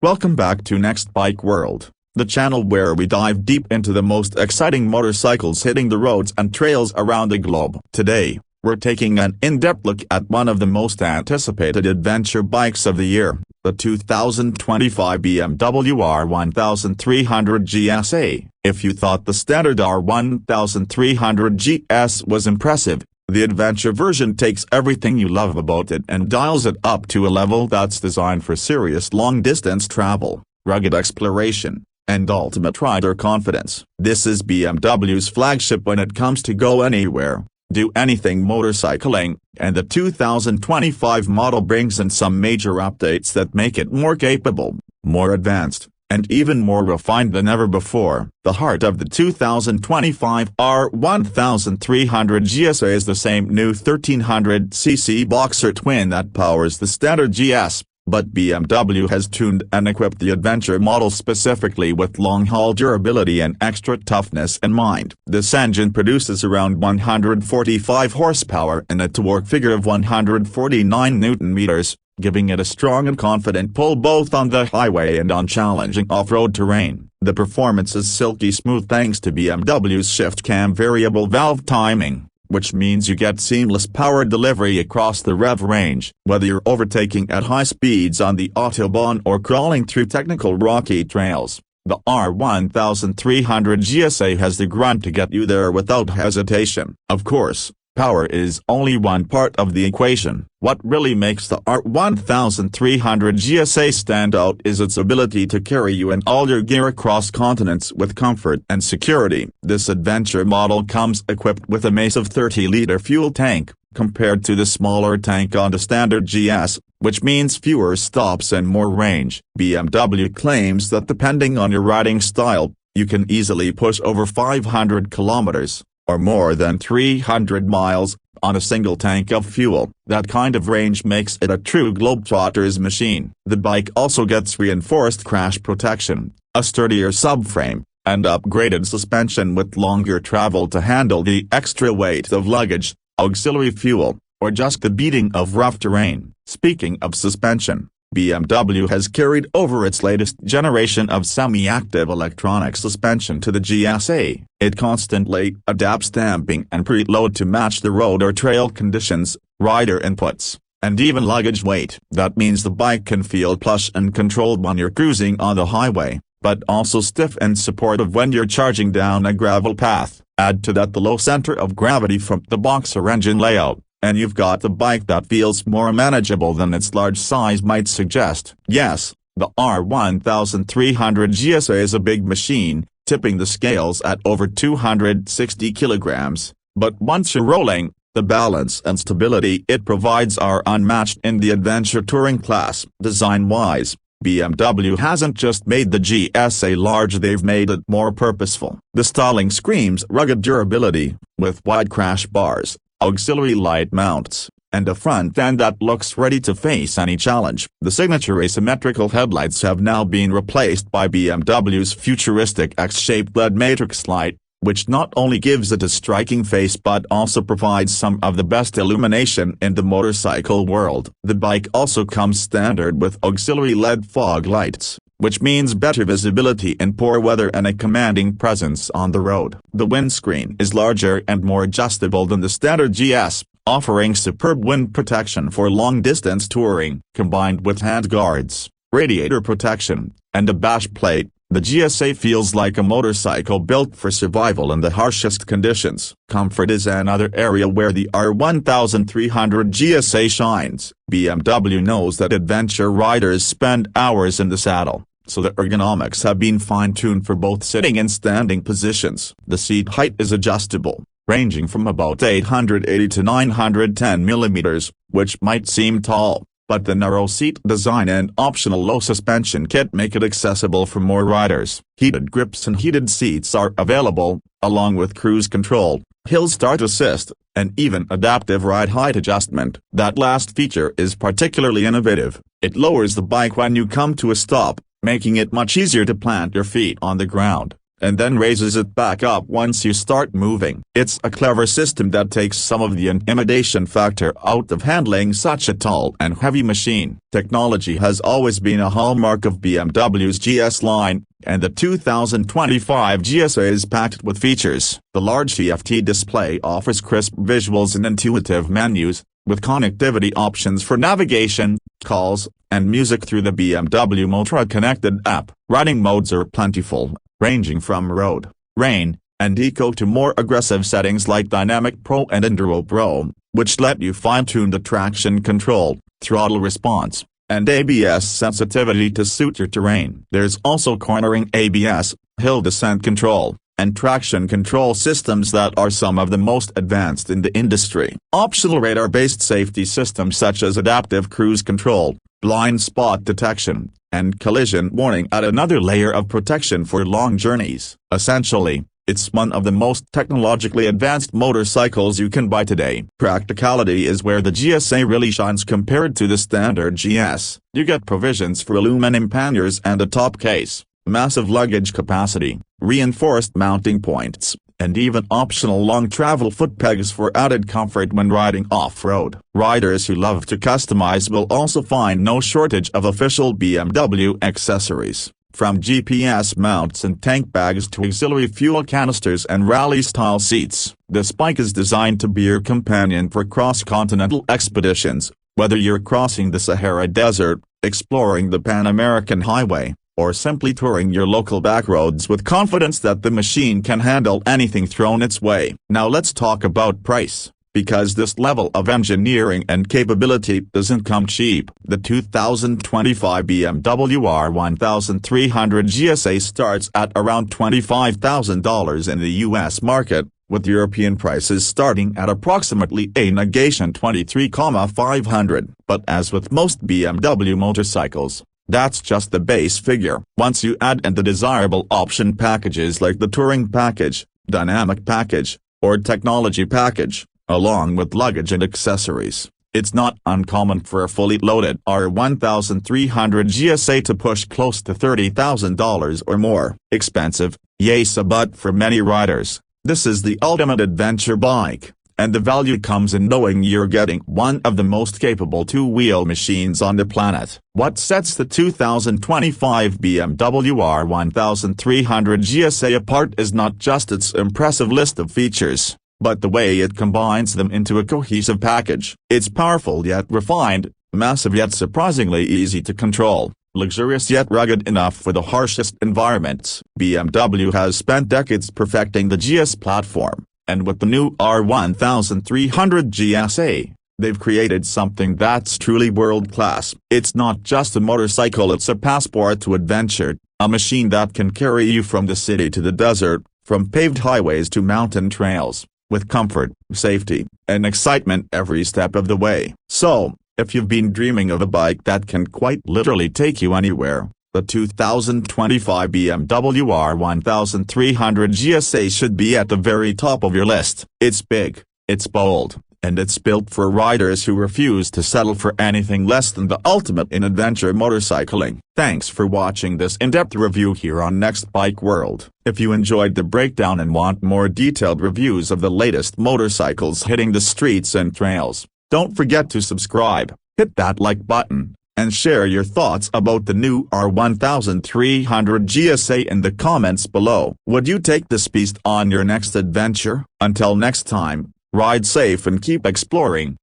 Welcome back to Next Bike World, the channel where we dive deep into the most exciting motorcycles hitting the roads and trails around the globe. Today, we're taking an in-depth look at one of the most anticipated adventure bikes of the year, the 2025 BMW R 1300 GSA. If you thought the standard R 1300 GS was impressive, the adventure version takes everything you love about it and dials it up to a level that's designed for serious long-distance travel, rugged exploration, and ultimate rider confidence. This is BMW's flagship when it comes to go anywhere, do anything motorcycling, and the 2025 model brings in some major updates that make it more capable, more advanced, and even more refined than ever before. The heart of the 2025 R 1300 GSA is the same new 1300cc boxer twin that powers the standard GS, but BMW has tuned and equipped the adventure model specifically with long-haul durability and extra toughness in mind. This engine produces around 145 horsepower and a torque figure of 149 Nm, giving it a strong and confident pull both on the highway and on challenging off-road terrain. The performance is silky smooth thanks to BMW's shift-cam variable valve timing, which means you get seamless power delivery across the rev range. Whether you're overtaking at high speeds on the Autobahn or crawling through technical rocky trails, the R 1300 GSA has the grunt to get you there without hesitation. Of course, power is only one part of the equation. What really makes the R 1300 GSA stand out is its ability to carry you and all your gear across continents with comfort and security. This adventure model comes equipped with a massive 30-liter fuel tank, compared to the smaller tank on the standard GS, which means fewer stops and more range. BMW claims that depending on your riding style, you can easily push over 500 kilometers, or more than 300 miles, on a single tank of fuel. That kind of range makes it a true globetrotter's machine. The bike also gets reinforced crash protection, a sturdier subframe, and upgraded suspension with longer travel to handle the extra weight of luggage, auxiliary fuel, or just the beating of rough terrain. Speaking of suspension, BMW has carried over its latest generation of semi-active electronic suspension to the GSA. It constantly adapts damping and preload to match the road or trail conditions, rider inputs, and even luggage weight. That means the bike can feel plush and controlled when you're cruising on the highway, but also stiff and supportive when you're charging down a gravel path. Add to that the low center of gravity from the boxer engine layout, and you've got the bike that feels more manageable than its large size might suggest. Yes, the R 1300 GSA is a big machine, tipping the scales at over 260 kilograms, but once you're rolling, the balance and stability it provides are unmatched in the adventure touring class. Design-wise, BMW hasn't just made the GSA large, they've made it more purposeful. The styling screams rugged durability, with wide crash bars, auxiliary light mounts, and a front end that looks ready to face any challenge. The signature asymmetrical headlights have now been replaced by BMW's futuristic X-shaped LED matrix light, which not only gives it a striking face but also provides some of the best illumination in the motorcycle world. The bike also comes standard with auxiliary LED fog lights, which means better visibility in poor weather and a commanding presence on the road. The windscreen is larger and more adjustable than the standard GS, offering superb wind protection for long-distance touring. Combined with handguards, radiator protection, and a bash plate, the GSA feels like a motorcycle built for survival in the harshest conditions. Comfort is another area where the R 1300 GSA shines. BMW knows that adventure riders spend hours in the saddle, so the ergonomics have been fine-tuned for both sitting and standing positions. The seat height is adjustable, ranging from about 880 to 910 millimeters, which might seem tall, but the narrow seat design and optional low suspension kit make it accessible for more riders. Heated grips and heated seats are available, along with cruise control, hill start assist, and even adaptive ride height adjustment. That last feature is particularly innovative. It lowers the bike when you come to a stop, making it much easier to plant your feet on the ground. and then raises it back up once you start moving. It's a clever system that takes some of the intimidation factor out of handling such a tall and heavy machine. Technology has always been a hallmark of BMW's GS line, and the 2025 GSA is packed with features. The large TFT display offers crisp visuals and intuitive menus, with connectivity options for navigation, calls, and music through the BMW Motra connected app. Riding modes are plentiful, ranging from road, rain, and eco to more aggressive settings like Dynamic Pro and Enduro Pro, which let you fine-tune the traction control, throttle response, and ABS sensitivity to suit your terrain. There's also cornering ABS, hill descent control, and traction control systems that are some of the most advanced in the industry. Optional radar-based safety systems such as adaptive cruise control, blind spot detection, and collision warning add another layer of protection for long journeys. Essentially, it's one of the most technologically advanced motorcycles you can buy today. Practicality is where the GSA really shines compared to the standard GS. You get provisions for aluminum panniers and a top case, massive luggage capacity, reinforced mounting points, and even optional long travel foot pegs for added comfort when riding off-road. Riders who love to customize will also find no shortage of official BMW accessories, from GPS mounts and tank bags to auxiliary fuel canisters and rally-style seats. This bike is designed to be your companion for cross-continental expeditions, whether you're crossing the Sahara Desert, exploring the Pan-American Highway, or simply touring your local backroads with confidence that the machine can handle anything thrown its way. Now let's talk about price, because this level of engineering and capability doesn't come cheap. The 2025 BMW R 1300 GSA starts at around $25,000 in the US market, with European prices starting at approximately a negation $23,500. But as with most BMW motorcycles, that's just the base figure. Once you add in the desirable option packages like the Touring Package, Dynamic Package, or Technology Package, along with luggage and accessories, it's not uncommon for a fully loaded R 1300 GSA to push close to $30,000 or more. Expensive, yes, but for many riders, this is the ultimate adventure bike. And the value comes in knowing you're getting one of the most capable two-wheel machines on the planet. What sets the 2025 BMW R 1300 GSA apart is not just its impressive list of features, but the way it combines them into a cohesive package. It's powerful yet refined, massive yet surprisingly easy to control, luxurious yet rugged enough for the harshest environments. BMW has spent decades perfecting the GS platform, and with the new R 1300 GSA, they've created something that's truly world-class. It's not just a motorcycle, it's a passport to adventure, a machine that can carry you from the city to the desert, from paved highways to mountain trails, with comfort, safety, and excitement every step of the way. So, if you've been dreaming of a bike that can quite literally take you anywhere, the 2025 BMW R 1300 GSA should be at the very top of your list. It's big, it's bold, and it's built for riders who refuse to settle for anything less than the ultimate in adventure motorcycling. Thanks for watching this in-depth review here on Next Bike World. If you enjoyed the breakdown and want more detailed reviews of the latest motorcycles hitting the streets and trails, don't forget to subscribe, hit that like button, and share your thoughts about the new R 1300 GSA in the comments below. Would you take this beast on your next adventure? Until next time, ride safe and keep exploring.